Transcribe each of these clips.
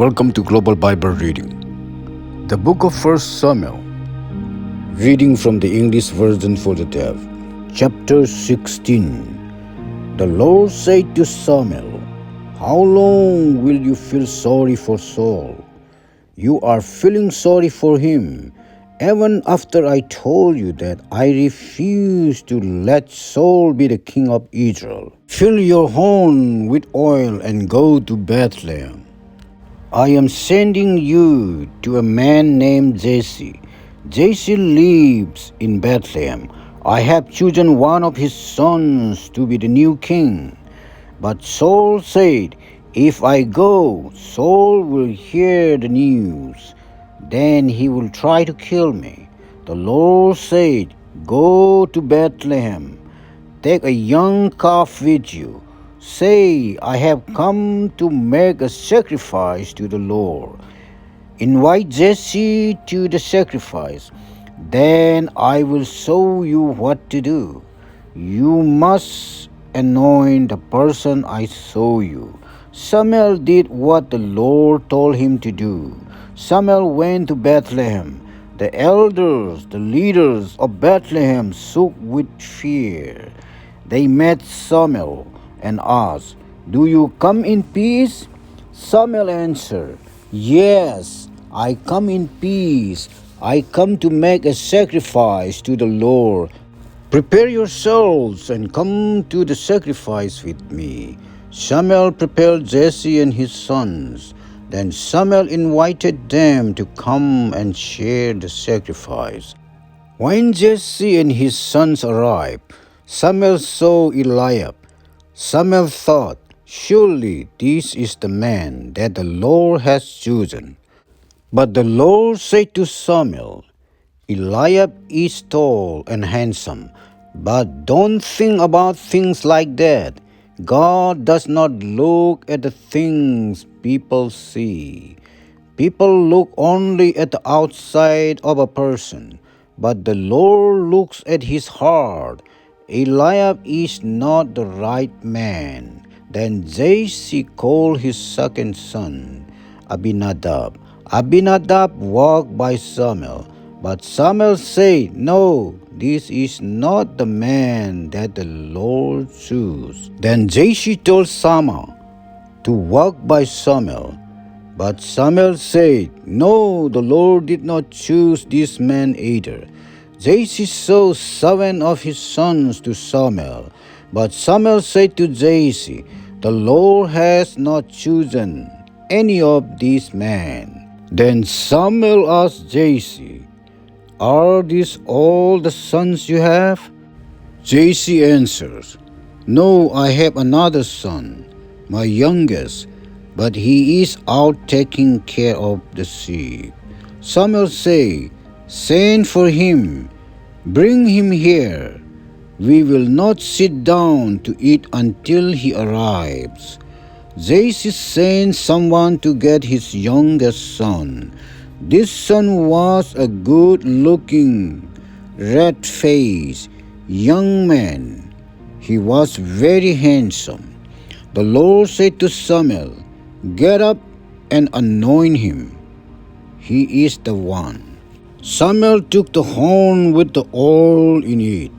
Welcome to Global Bible Reading. The book of 1 Samuel. Reading from the English version for the deaf. Chapter 16. The Lord said to Samuel, "How long will you feel sorry for Saul? You are feeling sorry for him, even after I told you that I refuse to let Saul be the king of Israel. Fill your horn with oil and go to Bethlehem. I am sending you to a man named Jesse. Jesse lives in Bethlehem. I have chosen one of his sons to be the new king." But Saul said, "If I go, Saul will hear the news. Then he will try to kill me." The Lord said, "Go to Bethlehem. Take a young calf with you. Say, I have come to make a sacrifice to the Lord. Invite Jesse to the sacrifice. Then I will show you what to do. You must anoint the person I show you." Samuel did what the Lord told him to do. Samuel went to Bethlehem. The elders, the leaders of Bethlehem, shook with fear. They met Samuel and asked, "Do you come in peace?" Samuel answered, "Yes, I come in peace. I come to make a sacrifice to the Lord. Prepare yourselves and come to the sacrifice with me." Samuel prepared Jesse and his sons. Then Samuel invited them to come and share the sacrifice. When Jesse and his sons arrived, Samuel saw Eliab. Samuel thought, "Surely this is the man that the Lord has chosen." But the Lord said to Samuel, "Eliab is tall and handsome, but don't think about things like that. God does not look at the things people see. People look only at the outside of a person, but the Lord looks at his heart. Eliab is not the right man." Then Jesse called his second son, Abinadab. Abinadab walked by Samuel, but Samuel said, "No, this is not the man that the Lord chose." Then Jesse told Shammah to walk by Samuel, but Samuel said, "No, the Lord did not choose this man either." Jesse saw 7 of his sons to Samuel, but Samuel said to Jesse, "The Lord has not chosen any of these men." Then Samuel asked Jesse, "Are these all the sons you have?" Jesse answers, "No, I have another son, my youngest, but he is out taking care of the sheep." Samuel said, "Send for him. Bring him here. We will not sit down to eat until he arrives." Jesse sent someone to get his youngest son. This son was a good-looking, red-faced young man. He was very handsome. The Lord said to Samuel, "Get up and anoint him. He is the one." Samuel took the horn with the oil in it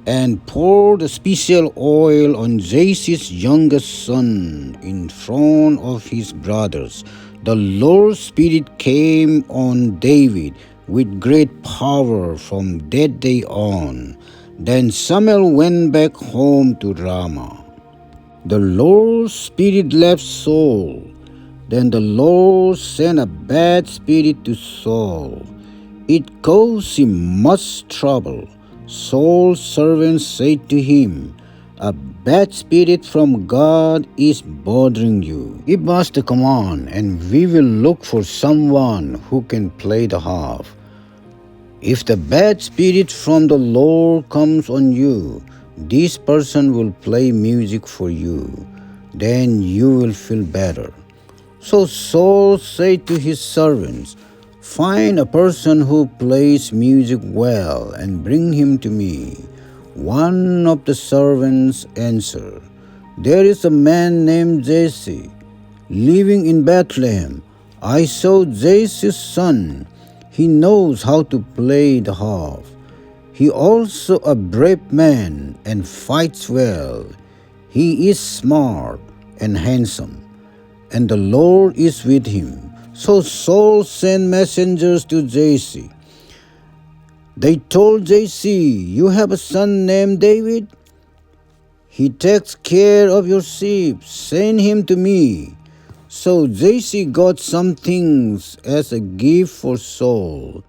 and poured the special oil on Jesse's youngest son in front of his brothers. The Lord's Spirit came on David with great power from that day on. Then Samuel went back home to Ramah. The Lord's Spirit left Saul. Then the Lord sent a bad spirit to Saul. It caused him much trouble. Saul's servants said to him, "A bad spirit from God is bothering you. Give us the command, and we will look for someone who can play the harp. If the bad spirit from the Lord comes on you, this person will play music for you. Then you will feel better." So Saul said to his servants, "Find a person who plays music well and bring him to me." One of the servants answered, "There is a man named Jesse living in Bethlehem. I saw Jesse's son. He knows how to play the harp. He also a brave man and fights well. He is smart and handsome, and the Lord is with him. So Saul sent messengers to Jesse. They told Jesse, "You have a son named David. He takes care of your sheep. Send him to me." So Jesse got some things as a gift for Saul.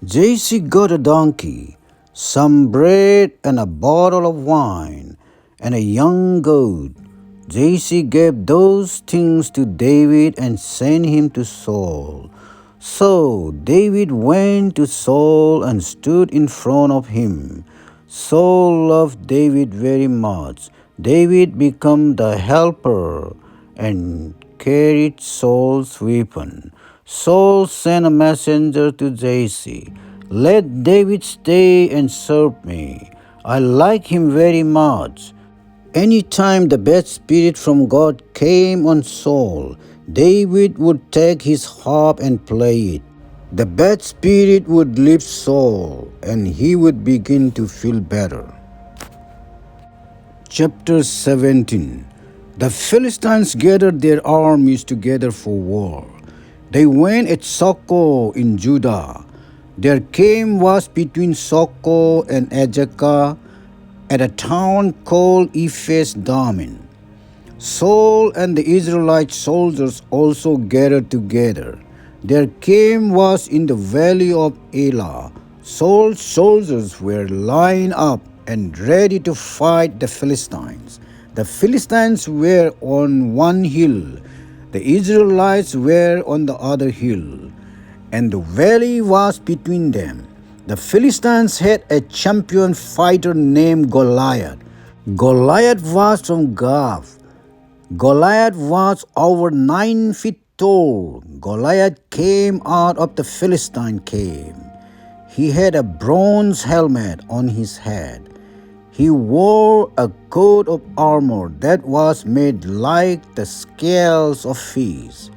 Jesse got a donkey, some bread and a bottle of wine, and a young goat. Jesse gave those things to David and sent him to Saul. So David went to Saul and stood in front of him. Saul loved David very much. David became the helper and carried Saul's weapon. Saul sent a messenger to Jesse. "Let David stay and serve me. I like him very much." Anytime the bad spirit from God came on Saul, David would take his harp and play it. The bad spirit would leave Saul, and he would begin to feel better. Chapter 17. The Philistines gathered their armies together for war. They went at Socoh in Judah. Their camp was between Socoh and Azekah, at a town called Ephes-dammim. Saul and the Israelite soldiers also gathered together. Their camp was in the valley of Elah. Saul's soldiers were lined up and ready to fight the Philistines. The Philistines were on one hill, the Israelites were on the other hill, and the valley was between them. The Philistines had a champion fighter named Goliath. Goliath was from Gath. Goliath was over 9 feet tall. Goliath came out of the Philistine camp. He had a bronze helmet on his head. He wore a coat of armor that was made like the scales of fish.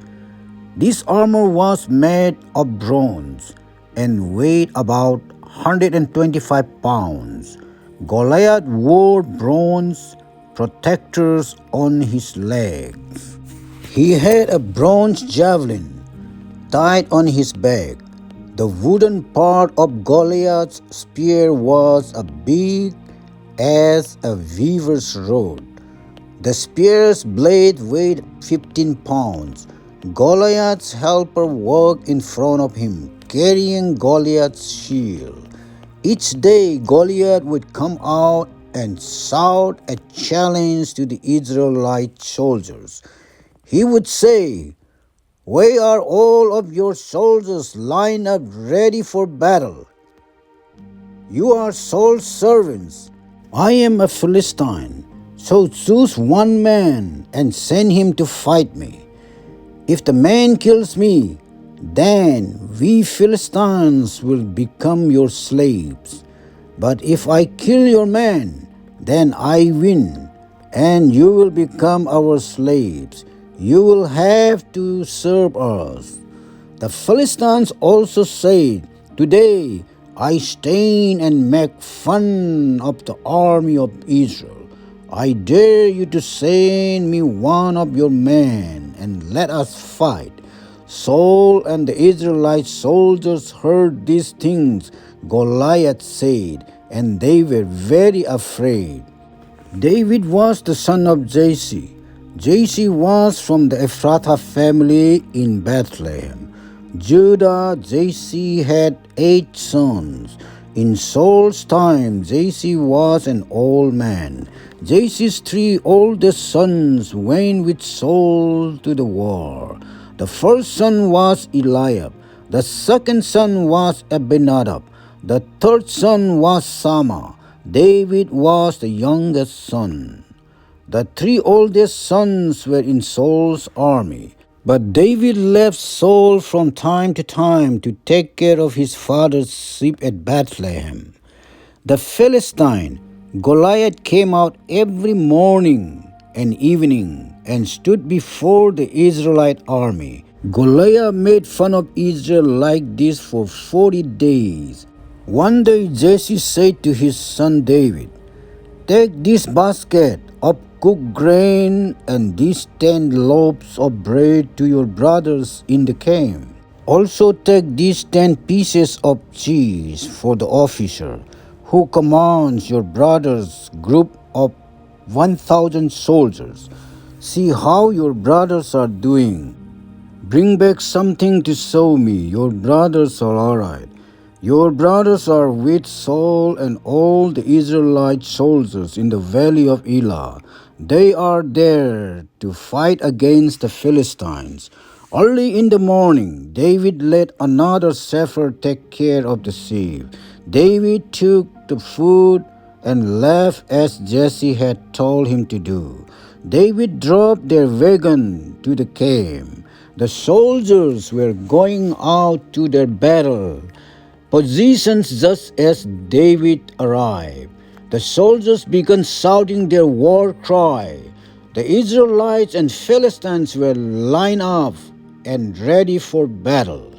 This armor was made of bronze and weighed about 125 pounds. Goliath wore bronze protectors on his legs. He had a bronze javelin tied on his back. The wooden part of Goliath's spear was as big as a weaver's rod. The spear's blade weighed 15 pounds. Goliath's helper walked in front of him, carrying Goliath's shield. Each day Goliath would come out and shout a challenge to the Israelite soldiers. He would say, "Where are all of your soldiers lined up ready for battle? You are Saul's servants. I am a Philistine, so choose one man and send him to fight me. If the man kills me, then we Philistines will become your slaves. But if I kill your man, then I win, and you will become our slaves. You will have to serve us." The Philistines also said, "Today I stand and make fun of the army of Israel. I dare you to send me one of your men and let us fight." Saul and the Israelite soldiers heard these things Goliath said, and they were very afraid. David was the son of Jesse. Jesse was from the Ephrathah family in Bethlehem, Judah. Jesse had 8 sons. In Saul's time, Jesse was an old man. Jesse's 3 oldest sons went with Saul to the war. The first son was Eliab. The second son was Abinadab. The third son was Shammah. David was the youngest son. The 3 oldest sons were in Saul's army. But David left Saul from time to time to take care of his father's sheep at Bethlehem. The Philistine, Goliath, came out every morning and evening and stood before the Israelite army. Goliath made fun of Israel like this for 40 days. One day Jesse said to his son David, "Take this basket of cooked grain and these 10 loaves of bread to your brothers in the camp. Also take these 10 pieces of cheese for the officer who commands your brother's group of 1,000 soldiers. See how your brothers are doing. Bring back something to show me your brothers are all right. Your brothers are with Saul and all the Israelite soldiers in the valley of Elah. They are there to fight against the Philistines." Early in the morning, David let another shepherd take care of the sheep. David took the food and left as Jesse had told him to do. David drove their wagon to the camp. The soldiers were going out to their battle positions just as David arrived. The soldiers began shouting their war cry. The Israelites and Philistines were lined up and ready for battle.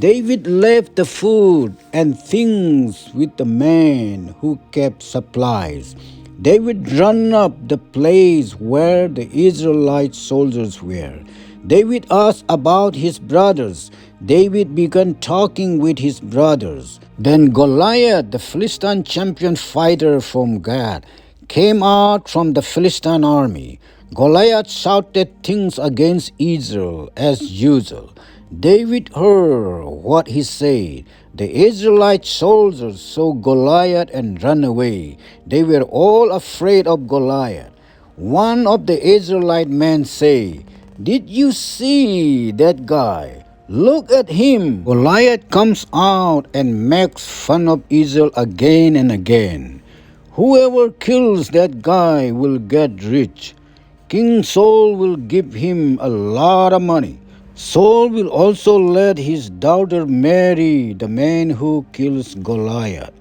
David left the food and things with the men who kept supplies. David ran up the place where the Israelite soldiers were. David asked about his brothers. David began talking with his brothers. Then Goliath, the Philistine champion fighter from Gath, came out from the Philistine army. Goliath shouted things against Israel as usual. David heard what he said. The Israelite soldiers saw Goliath and ran away. They were all afraid of Goliath. One of the Israelite men said, "Did you see that guy? Look at him." Goliath comes out and makes fun of Israel again and again. "Whoever kills that guy will get rich. King Saul will give him a lot of money. Saul will also let his daughter marry the man who kills Goliath.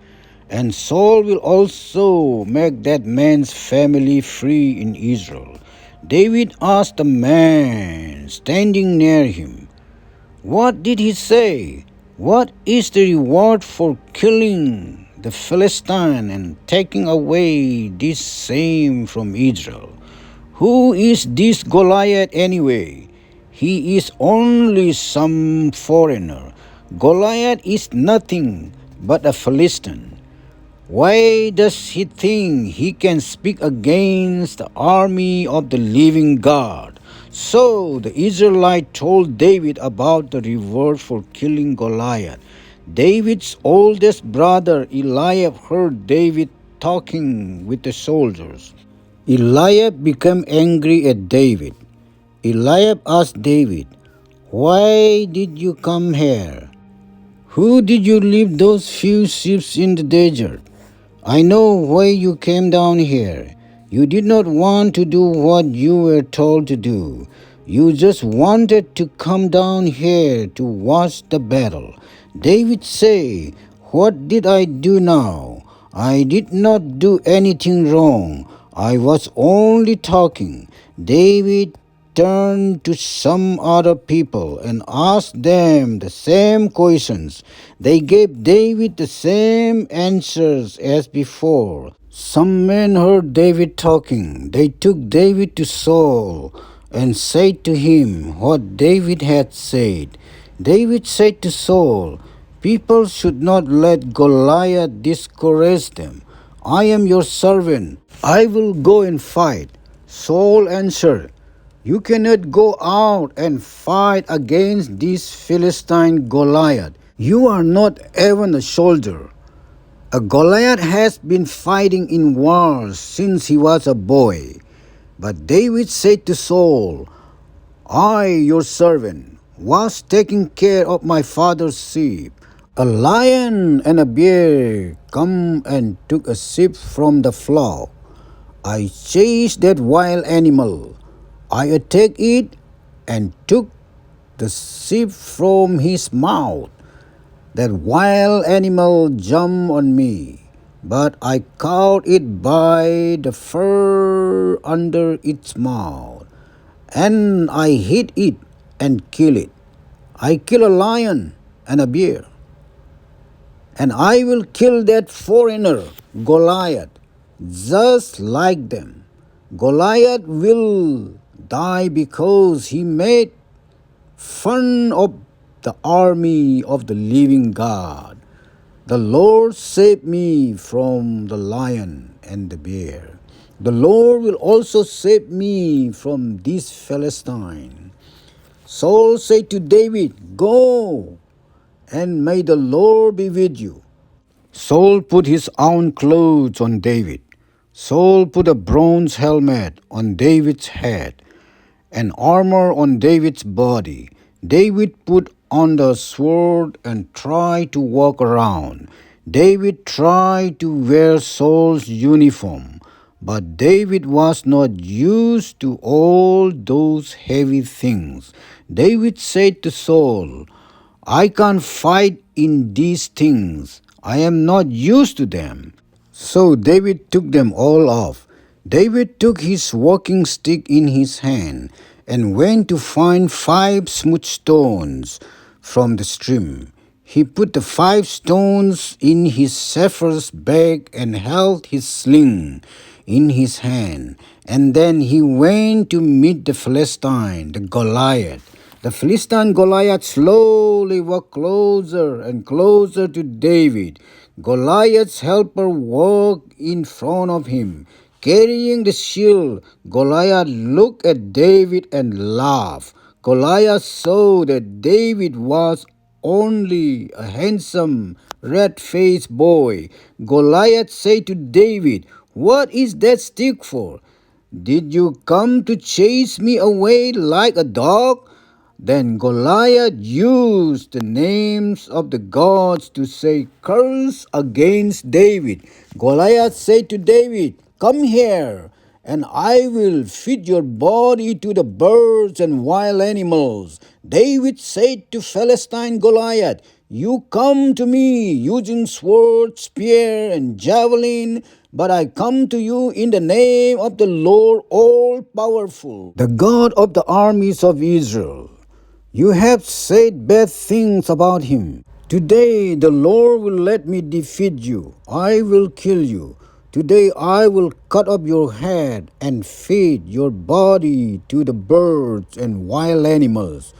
And Saul will also make that man's family free in Israel." David asked the man standing near him, "What did he say? What is the reward for killing the Philistine and taking away this same from Israel? Who is this Goliath anyway? He is only some foreigner. Goliath is nothing but a Philistine. Why does he think he can speak against the army of the living God?" So the Israelite told David about the reward for killing Goliath. David's oldest brother Eliab heard David talking with the soldiers. Eliab became angry at David. Eliab asked David, "Why did you come here? Who did you leave those few sheep in the desert? I know why you came down here. You did not want to do what you were told to do. You just wanted to come down here to watch the battle." David said, "What did I do now? I did not do anything wrong. I was only talking." David turned to some other people and asked them the same questions. They gave David the same answers as before. Some men heard David talking. They took David to Saul and said to him what David had said. David said to Saul, "People should not let Goliath discourage them. I am your servant. I will go and fight." Saul answered, "You cannot go out and fight against this Philistine Goliath. You are not even a soldier. A Goliath has been fighting in wars since he was a boy." But David said to Saul, "I, your servant, was taking care of my father's sheep. A lion and a bear come and took a sheep from the flock. I chased that wild animal. I attacked it and took the sheep from his mouth. That wild animal jumped on me, but I caught it by the fur under its mouth, and I hit it and kill it. I kill a lion and a bear, and I will kill that foreigner, Goliath, just like them. Goliath will die because he made fun of the army of the living God. The Lord saved me from the lion and the bear. The Lord will also save me from this Philistine. Saul said to David, "Go, and may the Lord be with you." Saul put his own clothes on David. Saul put a bronze helmet on David's head and armor on David's body. David put on the sword and tried to walk around. David tried to wear Saul's uniform, but David was not used to all those heavy things. David said to Saul, "I can't fight in these things. I am not used to them." So David took them all off. David took his walking stick in his hand and went to find 5 smooth stones from the stream. He put the 5 stones in his shepherd's bag and held his sling in his hand. And then he went to meet the Philistine, the Goliath. The Philistine Goliath slowly walked closer and closer to David. Goliath's helper walked in front of him, carrying the shield. Goliath looked at David and laughed. Goliath saw that David was only a handsome, red-faced boy. Goliath said to David, "What is that stick for? Did you come to chase me away like a dog?" Then Goliath used the names of the gods to say curse against David. Goliath said to David, "Come here, and I will feed your body to the birds and wild animals." David said to Philistine Goliath, "You come to me using sword, spear, and javelin, but I come to you in the name of the Lord all-powerful, the God of the armies of Israel. You have said bad things about him. Today the Lord will let me defeat you. I will kill you. Today I will cut off your head and feed your body to the birds and wild animals.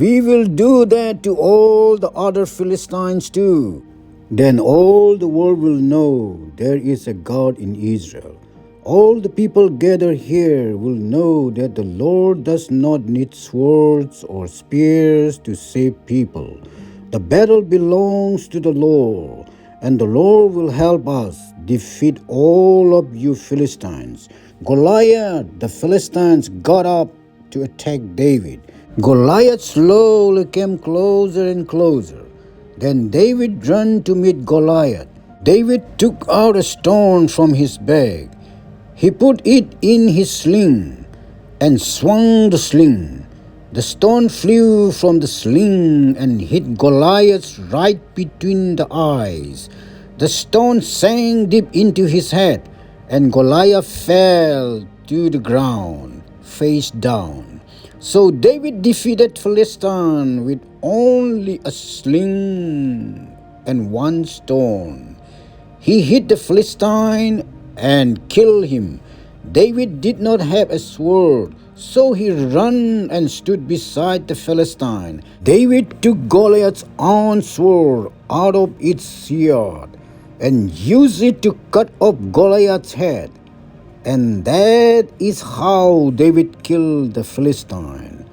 We will do that to all the other Philistines too. Then all the world will know there is a God in Israel. All the people gathered here will know that the Lord does not need swords or spears to save people. The battle belongs to the Lord, and the Lord will help us defeat all of you Philistines." Goliath, the Philistines, got up to attack David. Goliath slowly came closer and closer. Then David ran to meet Goliath. David took out a stone from his bag. He put it in his sling and swung the sling. The stone flew from the sling and hit Goliath right between the eyes. The stone sank deep into his head, and Goliath fell to the ground, face down. So David defeated Philistine with only a sling and 1 stone. He hit the Philistine and killed him. David did not have a sword, so he ran and stood beside the Philistine. David took Goliath's own sword out of its sheath and used it to cut off Goliath's head. And that is how David killed the Philistine.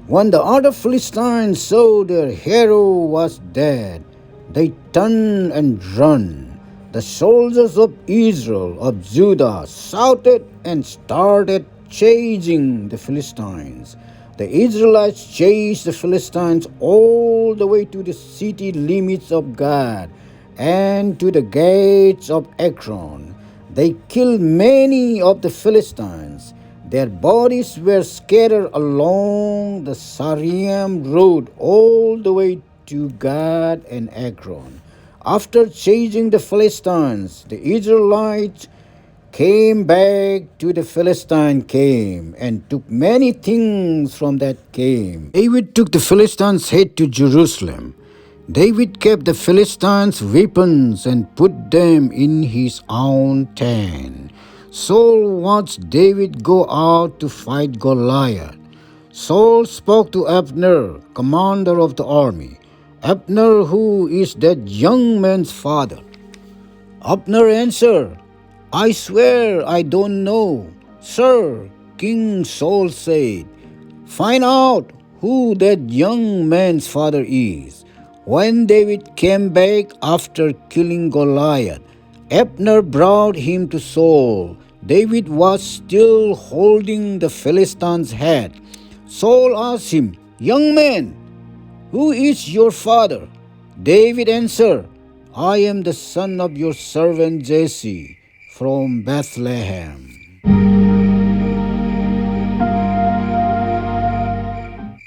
When the other Philistines saw their hero was dead, they turned and ran. The soldiers of Israel, of Judah, shouted and started chasing the Philistines. The Israelites chased the Philistines all the way to the city limits of Gad and to the gates of Ekron. They killed many of the Philistines. Their bodies were scattered along the Sarim road all the way to Gad and Ekron. After chasing the Philistines, the Israelites came back to the Philistine camp and took many things from that camp. David took the Philistines' head to Jerusalem. David kept the Philistines' weapons and put them in his own tent. Saul watched David go out to fight Goliath. Saul spoke to Abner, commander of the army. Abner, who is that young man's father? Abner answered, I swear I don't know. Sir, King Saul said, find out who that young man's father is. When David came back after killing Goliath, Abner brought him to Saul. David was still holding the Philistine's head. Saul asked him, Young man, who is your father? David answered, I am the son of your servant Jesse from Bethlehem.